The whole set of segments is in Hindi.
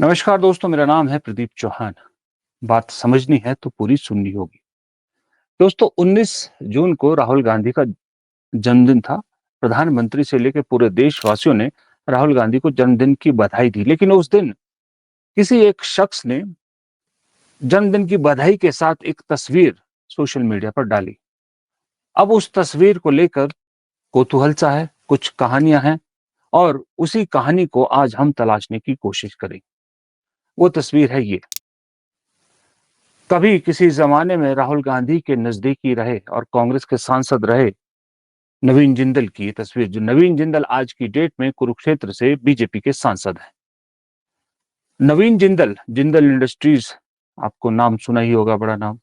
नमस्कार दोस्तों, मेरा नाम है प्रदीप चौहान। बात समझनी है तो पूरी सुननी होगी। दोस्तों, 19 जून को राहुल गांधी का जन्मदिन था। प्रधानमंत्री से लेकर पूरे देशवासियों ने राहुल गांधी को जन्मदिन की बधाई दी, लेकिन उस दिन किसी एक शख्स ने जन्मदिन की बधाई के साथ एक तस्वीर सोशल मीडिया पर डाली। अब उस तस्वीर को लेकर कौतूहल सा है, कुछ कहानियां हैं और उसी कहानी को आज हम तलाशने की कोशिश करेंगे। वो तस्वीर है ये। कभी किसी जमाने में राहुल गांधी के नजदीकी रहे और कांग्रेस के सांसद रहे नवीन जिंदल की ये तस्वीर, जो नवीन जिंदल आज की डेट में कुरुक्षेत्र से बीजेपी के सांसद हैं। नवीन जिंदल, जिंदल इंडस्ट्रीज, आपको नाम सुना ही होगा, बड़ा नाम।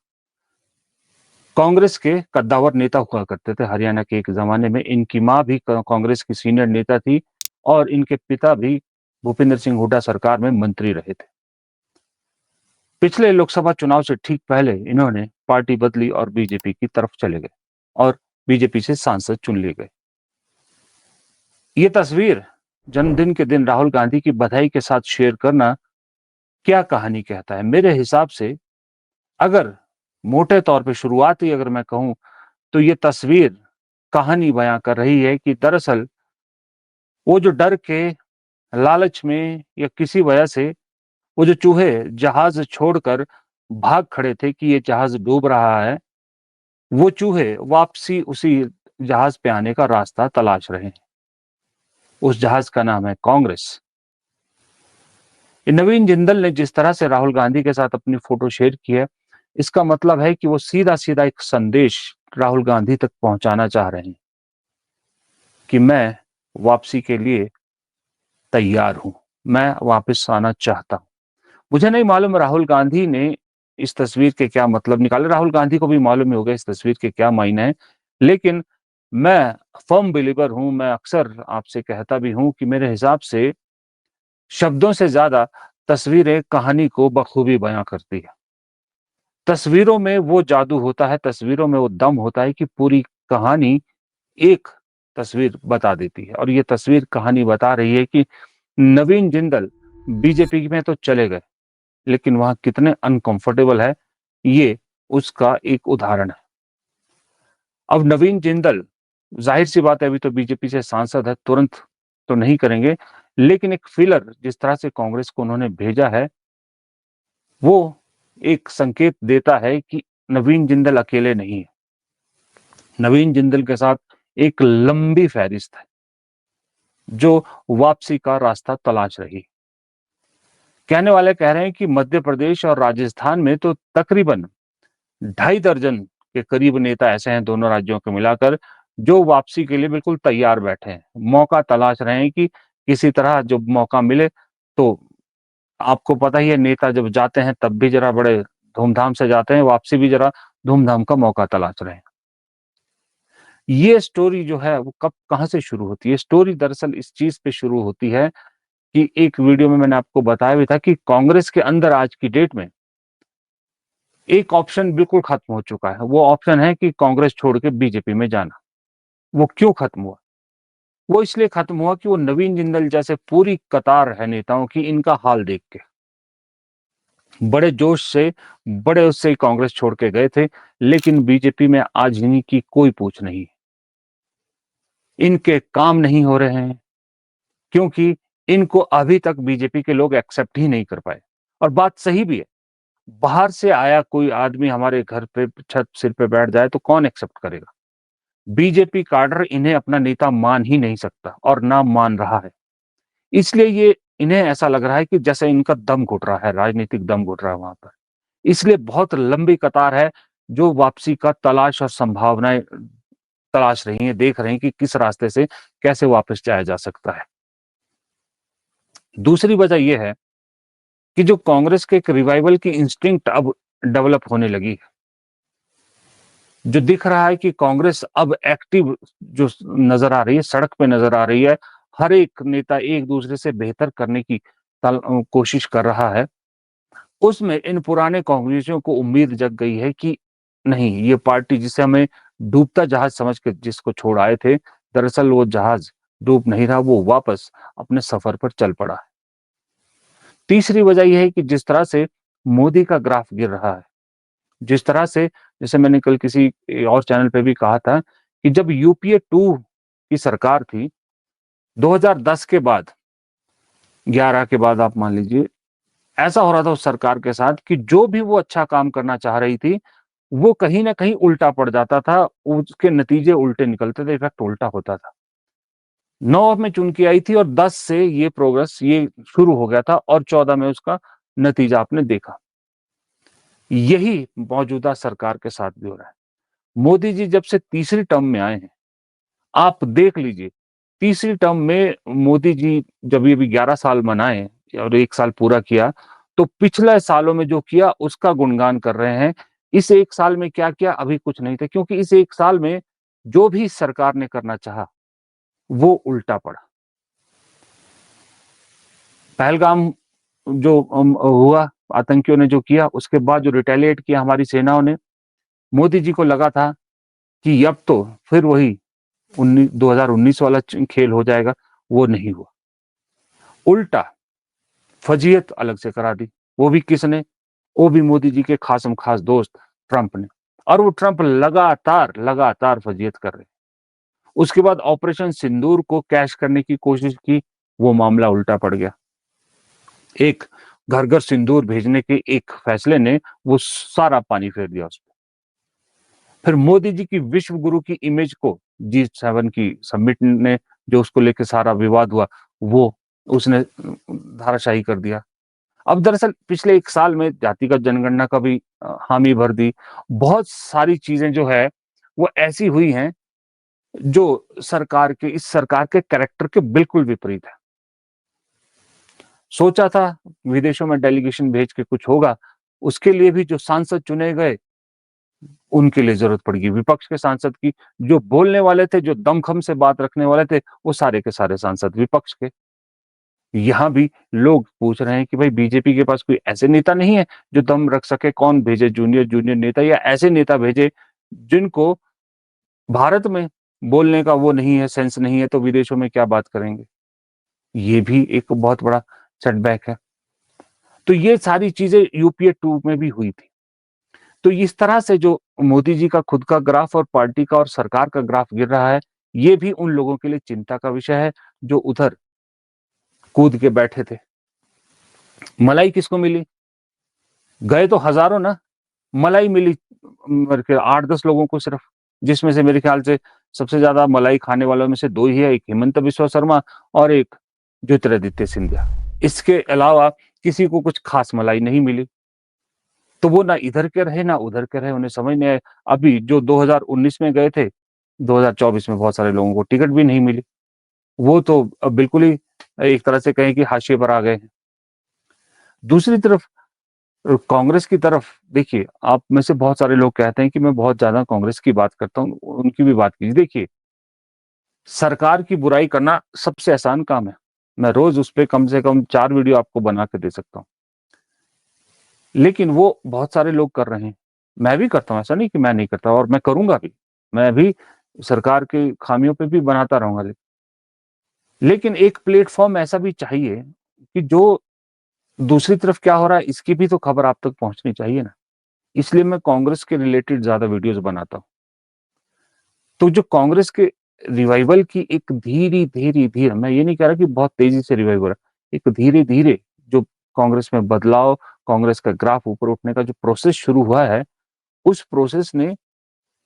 कांग्रेस के कद्दावर नेता हुआ करते थे हरियाणा के एक जमाने में। इनकी मां भी कांग्रेस की सीनियर नेता थी और इनके पिता भी भूपेंद्र सिंह हुड्डा सरकार में मंत्री रहे थे। पिछले लोकसभा चुनाव से ठीक पहले इन्होंने पार्टी बदली और बीजेपी की तरफ चले गए और बीजेपी से सांसद चुन लिए गए। ये तस्वीर जन्मदिन के दिन राहुल गांधी की बधाई के साथ शेयर करना क्या कहानी कहता है? मेरे हिसाब से, अगर मोटे तौर पे शुरुआत ही अगर मैं कहूं, तो ये तस्वीर कहानी बयां कर रही है कि दरअसल वो जो डर के लालच में या किसी वजह से वो जो चूहे जहाज छोड़कर भाग खड़े थे कि ये जहाज डूब रहा है, वो चूहे वापसी उसी जहाज पे आने का रास्ता तलाश रहे हैं। उस जहाज का नाम है कांग्रेस। नवीन जिंदल ने जिस तरह से राहुल गांधी के साथ अपनी फोटो शेयर की है, इसका मतलब है कि वो सीधा सीधा एक संदेश राहुल गांधी तक पहुंचाना चाह रहे हैं कि मैं वापसी के लिए तैयार हूं, मैं वापस आना चाहता हूं। मुझे नहीं मालूम राहुल गांधी ने इस तस्वीर के क्या मतलब निकाले, राहुल गांधी को भी मालूम ही होगा इस तस्वीर के क्या मायने हैं। लेकिन मैं फर्म बिलीवर हूं, मैं अक्सर आपसे कहता भी हूं कि मेरे हिसाब से शब्दों से ज्यादा तस्वीरें कहानी को बखूबी बयां करती है। तस्वीरों में वो जादू होता है, तस्वीरों में वो दम होता है कि पूरी कहानी एक तस्वीर बता देती है। और ये तस्वीर कहानी बता रही है कि नवीन जिंदल बीजेपी में तो चले गए, लेकिन वहां कितने अनकंफर्टेबल है, ये उसका एक उदाहरण है। अब नवीन जिंदल, जाहिर सी बात है, अभी तो बीजेपी से सांसद है, तुरंत तो नहीं करेंगे, लेकिन एक फिलर जिस तरह से कांग्रेस को उन्होंने भेजा है, वो एक संकेत देता है कि नवीन जिंदल अकेले नहीं है। नवीन जिंदल के साथ एक लंबी फहरिस्त है जो वापसी का रास्ता तलाश रही। कहने वाले कह रहे हैं कि मध्य प्रदेश और राजस्थान में तो तकरीबन 2.5 दर्जन के करीब नेता ऐसे हैं, दोनों राज्यों को मिलाकर, जो वापसी के लिए बिल्कुल तैयार बैठे हैं, मौका तलाश रहे हैं कि किसी तरह जो मौका मिले। तो आपको पता ही है, नेता जब जाते हैं तब भी जरा बड़े धूमधाम से जाते हैं, वापसी भी जरा धूमधाम का मौका तलाश रहे हैं। ये स्टोरी जो है वो कब कहां से शुरू होती है? स्टोरी दरअसल इस चीज पे शुरू होती है कि एक वीडियो में मैंने आपको बताया भी था कि कांग्रेस के अंदर आज की डेट में एक ऑप्शन बिल्कुल खत्म हो चुका है। वो ऑप्शन है कि कांग्रेस छोड़ के बीजेपी में जाना। वो क्यों खत्म हुआ? वो इसलिए खत्म हुआ कि वो नवीन जिंदल जैसे पूरी कतार है नेताओं की, इनका हाल देख के बड़े जोश से, बड़े उससे कांग्रेस छोड़ के गए थे, लेकिन बीजेपी में आज इनकी कोई पूछ नहीं। इनके काम नहीं हो रहे हैं क्योंकि इनको अभी तक बीजेपी के लोग एक्सेप्ट ही नहीं कर पाए। और बात सही भी है। बाहर से आया कोई आदमी हमारे घर पे छत सिर पे बैठ जाए तो कौन एक्सेप्ट करेगा? बीजेपी काडर इन्हें अपना नेता मान ही नहीं सकता और ना मान रहा है। इसलिए ये इन्हें ऐसा लग रहा है कि जैसे इनका दम घुट रहा है, राजनीतिक दम घुट रहा है वहां पर। इसलिए बहुत लंबी कतार है जो वापसी का तलाश और संभावनाएं तलाश रही हैं, देख रहे हैं कि किस रास्ते से कैसे वापस जाया जा सकता है। दूसरी वजह यह है कि जो कांग्रेस के एक रिवाइवल की इंस्टिंक्ट अब डेवलप होने लगी है। जो दिख रहा है कि कांग्रेस अब एक्टिव जो नजर आ रही है, सड़क पे नजर आ रही है, हर एक नेता एक दूसरे से बेहतर करने की कोशिश कर रहा है। उसमें इन पुराने कांग्रेसियों को उम्मीद जग गई है कि नहीं, ये पार्टी जिसे हमें डूबता जहाज समझ के जिसको छोड़ आए थे, दरअसल वो जहाज डूब नहीं रहा, वो वापस अपने सफर पर चल पड़ा है। तीसरी वजह यह है कि जिस तरह से मोदी का ग्राफ गिर रहा है, जिस तरह से, जैसे मैंने कल किसी और चैनल पे भी कहा था कि जब यूपीए 2 की सरकार थी 2010 के बाद, 11 के बाद आप मान लीजिए, ऐसा हो रहा था उस सरकार के साथ कि जो भी वो अच्छा काम करना चाह रही थी, वो कहीं न कहीं उल्टा पड़ जाता था, उसके नतीजे उल्टे निकलते थे, इफेक्ट उल्टा होता था। 9 में चुन के आई थी और 10 से ये प्रोग्रेस ये शुरू हो गया था और 14 में उसका नतीजा आपने देखा। यही मौजूदा सरकार के साथ भी हो रहा है। मोदी जी जब से तीसरी टर्म में आए हैं, आप देख लीजिए, तीसरी टर्म में मोदी जी जब ये भी 11 साल मनाए और 1 साल पूरा किया, तो पिछले सालों में जो किया उसका गुणगान कर रहे हैं। इस 1 साल में क्या किया? अभी कुछ नहीं था, क्योंकि इस 1 साल में जो भी सरकार ने करना चाहा, वो उल्टा पड़ा। पहलगाम जो हुआ, आतंकियों ने जो किया, उसके बाद जो रिटेलिएट किया हमारी सेनाओं ने, मोदी जी को लगा था कि अब तो फिर वही 2019 वाला खेल हो जाएगा, वो नहीं हुआ। उल्टा फजीयत अलग से करा दी। वो भी किसने? वो भी मोदी जी के खासम खास दोस्त ट्रंप ने। और वो ट्रंप लगातार लगातार फजीयत कर रहे। उसके बाद ऑपरेशन सिंदूर को कैश करने की कोशिश की, वो मामला उल्टा पड़ गया। एक घर घर सिंदूर भेजने के एक फैसले ने वो सारा पानी फेर दिया उस पर। फिर मोदी जी की विश्व गुरु की इमेज को G7 की समिट ने, जो उसको लेकर सारा विवाद हुआ, वो उसने धाराशाही कर दिया। अब दरअसल पिछले 1 साल में जातिगत जनगणना का भी हामी भर दी। बहुत सारी चीजें जो है वो ऐसी हुई हैं जो इस सरकार के कैरेक्टर के बिल्कुल विपरीत है। सोचा था विदेशों में डेलीगेशन भेज के कुछ होगा, उसके लिए भी जो सांसद चुने गए, उनके लिए जरूरत पड़ेगी विपक्ष के सांसद की। जो बोलने वाले थे, जो दमखम से बात रखने वाले थे, वो सारे के सारे सांसद विपक्ष के। यहाँ भी लोग पूछ रहे हैं कि भाई बीजेपी के पास कोई ऐसे नेता नहीं है जो दम रख सके? कौन भेजे जूनियर जूनियर नेता, या ऐसे नेता भेजे जिनको भारत में बोलने का वो नहीं है, सेंस नहीं है, तो विदेशों में क्या बात करेंगे? ये भी एक बहुत बड़ा सेटबैक है। तो ये सारी चीजें यूपीए 2 में भी हुई थी। तो इस तरह से जो मोदी जी का खुद का ग्राफ और पार्टी का और सरकार का ग्राफ गिर रहा है, ये भी उन लोगों के लिए चिंता का विषय है जो उधर कूद के बैठे थे। मलाई किसको मिली? गए तो हजारों ना, मलाई मिली मेरे ख्याल 8-10 लोगों को सिर्फ, जिसमें से मेरे ख्याल से सबसे ज्यादा मलाई खाने वालों में से 2 ही है, एक हिमंत बिस्वा शर्मा और एक ज्योतिरादित्य सिंधिया। इसके अलावा किसी को कुछ खास मलाई नहीं मिली। तो वो ना इधर के रहे ना उधर के रहे, उन्हें समझ नहीं आया। अभी जो 2019 में गए थे, 2024 में बहुत सारे लोगों को टिकट भी नहीं मिली। वो तो अब बिल्कुल ही एक तरह से कहें कि हाशिए पर आ गए हैं। दूसरी तरफ कांग्रेस की तरफ देखिए, आप में से बहुत सारे लोग कहते हैं कि मैं बहुत ज्यादा कांग्रेस की बात करता हूँ, उनकी भी बात कीजिए। देखिए, सरकार की बुराई करना सबसे आसान काम है। मैं रोज उस पर कम से कम 4 वीडियो आपको बना के दे सकता हूँ, लेकिन वो बहुत सारे लोग कर रहे हैं। मैं भी करता हूँ, ऐसा नहीं कि मैं नहीं करता, और मैं करूंगा भी। मैं भी सरकार की खामियों पे भी बनाता रहूंगा, लेकिन एक प्लेटफॉर्म ऐसा भी चाहिए कि जो दूसरी तरफ क्या हो रहा है इसकी भी तो खबर आप तक पहुंचनी चाहिए ना। इसलिए मैं कांग्रेस के रिलेटेड ज्यादा वीडियोस बनाता हूँ। तो जो कांग्रेस के रिवाइवल की एक धीरे धीरे धीरे, मैं ये नहीं कह रहा कि बहुत तेजी से रिवाइव हो रहा है, एक धीरे धीरे जो कांग्रेस में बदलाव, कांग्रेस का ग्राफ ऊपर उठने का जो प्रोसेस शुरू हुआ है, उस प्रोसेस ने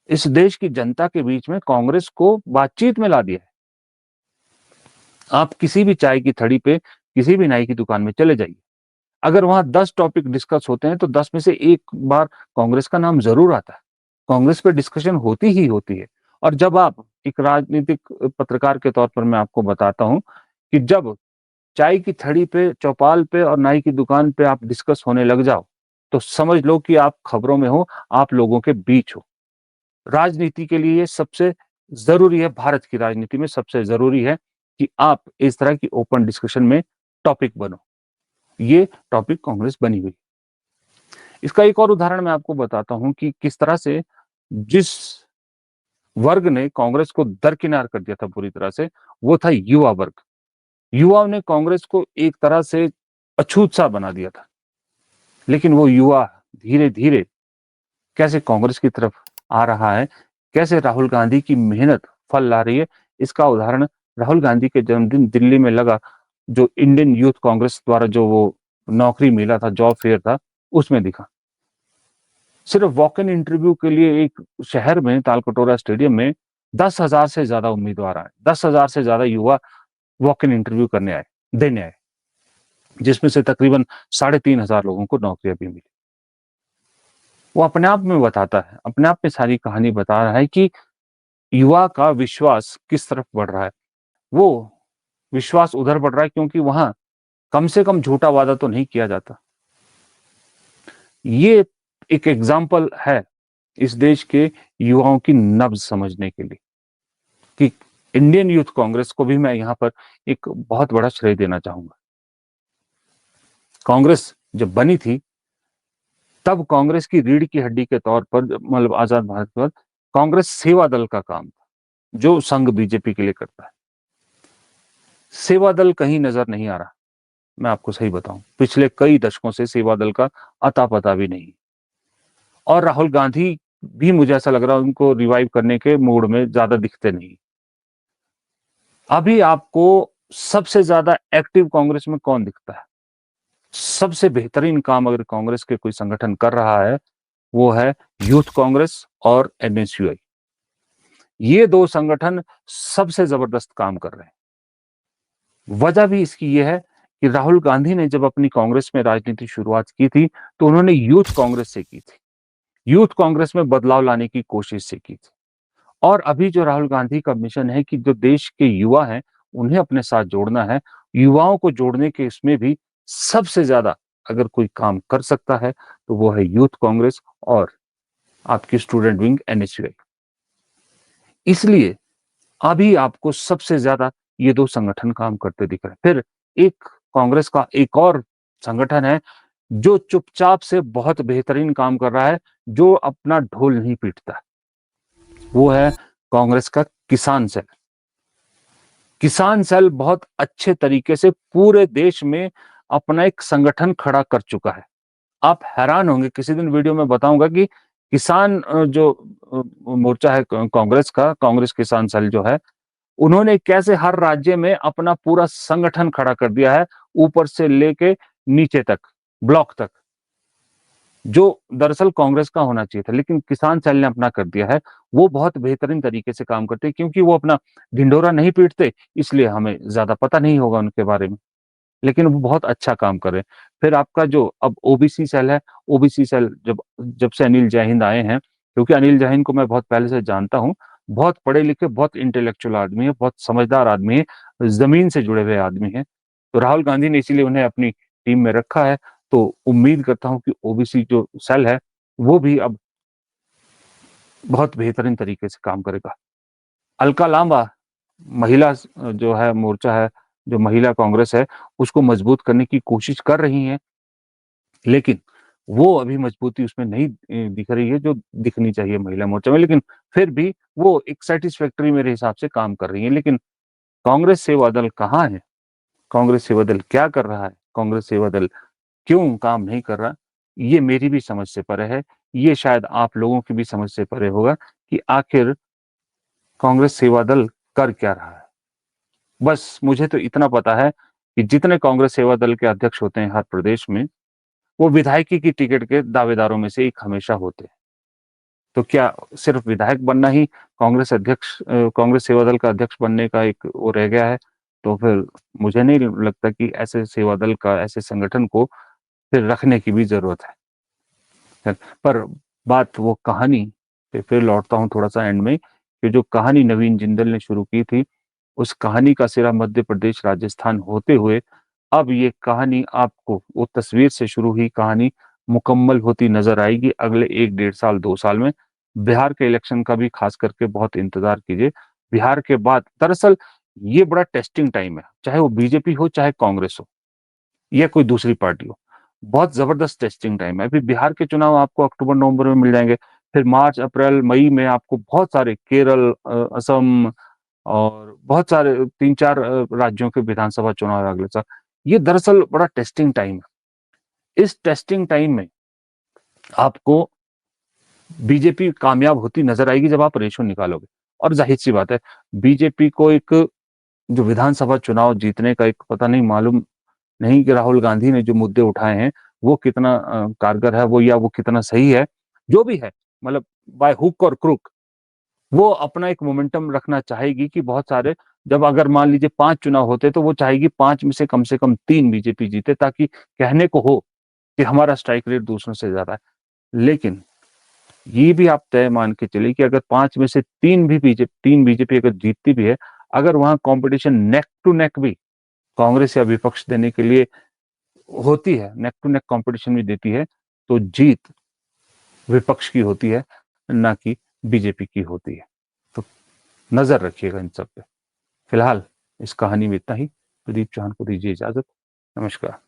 इस देश की जनता के बीच में कांग्रेस को बातचीत में ला दिया है। आप किसी भी चाय की थड़ी पे, किसी भी नाई की दुकान में चले जाइए, अगर वहां 10 टॉपिक डिस्कस होते हैं तो 10 में से एक बार कांग्रेस का नाम जरूर आता है। कांग्रेस पे डिस्कशन होती ही होती है। और जब आप एक राजनीतिक पत्रकार के तौर पर मैं आपको बताता हूं कि जब चाय की थड़ी पे, चौपाल पे और नाई की दुकान पे आप डिस्कस होने लग जाओ, तो समझ लो कि आप खबरों में हो, आप लोगों के बीच हो। राजनीति के लिए ये सबसे जरूरी है, भारत की राजनीति में सबसे जरूरी है कि आप इस तरह की ओपन डिस्कशन में टॉपिक बनो। ये टॉपिक कांग्रेस बनी हुई। इसका एक और उदाहरण मैं आपको बताता हूं कि किस तरह से जिस वर्ग ने कांग्रेस को दरकिनार कर दिया था पूरी तरह से, वो था युवा वर्ग। युवाओं ने कांग्रेस को एक तरह से अछूत सा बना दिया था। लेकिन वो युवा धीरे धीरे कैसे कांग्रेस की तरफ आ रहा है, कैसे राहुल गांधी की मेहनत फल ला रही है, इसका उदाहरण राहुल गांधी के जन्मदिन दिल्ली में लगा जो इंडियन यूथ कांग्रेस द्वारा जो वो नौकरी मिला था, जॉब फेयर था, उसमें दिखा। सिर्फ वॉक इन इंटरव्यू के लिए एक शहर में तालकटोरा स्टेडियम में 10,000 से ज्यादा उम्मीदवार आए, 10,000 से ज्यादा युवा वॉक इन इंटरव्यू करने आए, देने आए, जिसमें से तकरीबन 3,500 लोगों को नौकरियां भी मिली। वो अपने आप में बताता है, अपने आप में सारी कहानी बता रहा है कि युवा का विश्वास किस तरफ बढ़ रहा है। वो विश्वास उधर बढ़ रहा है क्योंकि वहां कम से कम झूठा वादा तो नहीं किया जाता। ये एक एग्जाम्पल है इस देश के युवाओं की नब्ज समझने के लिए कि इंडियन यूथ कांग्रेस को भी मैं यहां पर एक बहुत बड़ा श्रेय देना चाहूंगा। कांग्रेस जब बनी थी तब कांग्रेस की रीढ़ की हड्डी के तौर पर, मतलब आजाद भारत पर, कांग्रेस सेवा दल का काम था जो संघ बीजेपी के लिए करता है। सेवा दल कहीं नजर नहीं आ रहा। मैं आपको सही बताऊं, पिछले कई दशकों से सेवा दल का अता पता भी नहीं। और राहुल गांधी भी मुझे ऐसा लग रहा है उनको रिवाइव करने के मूड में ज्यादा दिखते नहीं। अभी आपको सबसे ज्यादा एक्टिव कांग्रेस में कौन दिखता है? सबसे बेहतरीन काम अगर कांग्रेस के कोई संगठन कर रहा है वो है यूथ कांग्रेस और एनएसयूआई। ये दो संगठन सबसे जबरदस्त काम कर रहे हैं। वजह भी इसकी यह है कि राहुल गांधी ने जब अपनी कांग्रेस में राजनीति शुरुआत की थी तो उन्होंने यूथ कांग्रेस से की थी, यूथ कांग्रेस में बदलाव लाने की कोशिश से की थी। और अभी जो राहुल गांधी का मिशन है कि जो देश के युवा हैं उन्हें अपने साथ जोड़ना है, युवाओं को जोड़ने के इसमें भी सबसे ज्यादा अगर कोई काम कर सकता है तो वो है यूथ कांग्रेस और आपकी स्टूडेंट विंग एनएसयूआई। इसलिए अभी आपको सबसे ज्यादा ये दो संगठन काम करते दिख रहे हैं। फिर एक कांग्रेस का एक और संगठन है जो चुपचाप से बहुत बेहतरीन काम कर रहा है, जो अपना ढोल नहीं पीटता, वो है कांग्रेस का किसान सेल। किसान सेल बहुत अच्छे तरीके से पूरे देश में अपना एक संगठन खड़ा कर चुका है। आप हैरान होंगे, किसी दिन वीडियो में बताऊंगा कि किसान जो मोर्चा है कांग्रेस का, कांग्रेस किसान सेल जो है, उन्होंने कैसे हर राज्य में अपना पूरा संगठन खड़ा कर दिया है, ऊपर से लेके नीचे तक, ब्लॉक तक, जो दरअसल कांग्रेस का होना चाहिए था, लेकिन किसान सेल ने अपना कर दिया है। वो बहुत बेहतरीन तरीके से काम करते हैं क्योंकि वो अपना ढिंढोरा नहीं पीटते, इसलिए हमें ज्यादा पता नहीं होगा उनके बारे में, लेकिन वो बहुत अच्छा काम कर रहे हैं। फिर आपका जो अब ओबीसी सेल है, ओबीसी सेल जब जब से अनिल जैहिंद आए हैं, क्योंकि अनिल जैहिंद को मैं बहुत पहले से जानता हूँ, बहुत पढ़े लिखे, बहुत इंटेलेक्चुअल आदमी है, बहुत समझदार आदमी है, जमीन से जुड़े हुए आदमी है। तो राहुल गांधी ने इसीलिए उन्हें अपनी टीम में रखा है। तो उम्मीद करता हूं कि ओबीसी जो सेल है वो भी अब बहुत बेहतरीन तरीके से काम करेगा। अलका लांबा महिला जो है मोर्चा है, जो महिला कांग्रेस है, उसको मजबूत करने की कोशिश कर रही हैं, लेकिन वो अभी मजबूती उसमें नहीं दिख रही है जो दिखनी चाहिए महिला मोर्चा में। लेकिन फिर भी वो एक सेटिस्फैक्टरी मेरे हिसाब से काम कर रही है। लेकिन कांग्रेस सेवा दल कहाँ है? कांग्रेस सेवा दल क्या कर रहा है? कांग्रेस सेवा दल क्यों काम नहीं कर रहा? ये मेरी भी समझ से परे है। ये शायद आप लोगों की भी समझ से परे होगा कि आखिर कांग्रेस सेवा दल कर क्या रहा है। बस मुझे तो इतना पता है कि जितने कांग्रेस सेवा दल के अध्यक्ष होते हैं हर प्रदेश में, वो विधायकी की टिकट के दावेदारों में से एक हमेशा होते हैं। तो क्या सिर्फ विधायक बनना ही कांग्रेस अध्यक्ष, कांग्रेस सेवा दल का अध्यक्ष बनने का एक वो रह गया है? तो फिर मुझे नहीं लगता कि ऐसे सेवा दल का, ऐसे संगठन को फिर रखने की भी जरूरत है। पर बात वो कहानी पे फिर लौटता हूँ थोड़ा सा एंड में, कि जो कहानी नवीन जिंदल ने शुरू की थी, उस कहानी का सिरा मध्य प्रदेश राजस्थान होते हुए अब ये कहानी आपको वो तस्वीर से शुरू हुई कहानी मुकम्मल होती नजर आएगी अगले 1 डेढ़ साल 2 साल में। बिहार के इलेक्शन का भी खास करके बहुत इंतजार कीजिए। बिहार के बाद दरअसल ये बड़ा टेस्टिंग टाइम है, चाहे वो बीजेपी हो, चाहे कांग्रेस हो, या कोई दूसरी पार्टी हो। बहुत जबरदस्त टेस्टिंग टाइम है। अभी बिहार के चुनाव आपको अक्टूबर नवंबर में मिल जाएंगे, फिर मार्च अप्रैल मई में आपको बहुत सारे केरल, असम और बहुत सारे 3 4 राज्यों के विधानसभा चुनाव है अगले साल। ये दरअसल बड़ा टेस्टिंग टाइम है। इस टेस्टिंग टाइम में आपको बीजेपी कामयाब होती नजर आएगी जब आप रेशो निकालोगे। और जाहिर सी बात है, बीजेपी को एक जो विधानसभा चुनाव जीतने का एक पता नहीं, मालूम नहीं कि राहुल गांधी ने जो मुद्दे उठाए हैं वो कितना कारगर है, वो या वो कितना सही है, जो भी है, मतलब बाय हुक और क्रुक वो अपना एक मोमेंटम रखना चाहेगी कि बहुत सारे, जब अगर मान लीजिए 5 चुनाव होते तो वो चाहेगी 5 में से कम 3 बीजेपी जीते, ताकि कहने को हो कि हमारा स्ट्राइक रेट दूसरों से ज्यादा है। लेकिन ये भी आप तय मान के चलिए कि अगर 5 में से 3 बीजेपी अगर जीतती भी है, अगर वहां कंपटीशन नेक टू नेक भी कांग्रेस या विपक्ष देने के लिए होती है, नेक टू नेक कंपटीशन भी देती है, तो जीत विपक्ष की होती है, ना कि बीजेपी की होती है। तो नजर रखिएगा इन सब पे। फिलहाल इस कहानी में इतना ही। प्रदीप चौहान को दीजिए इजाजत। नमस्कार।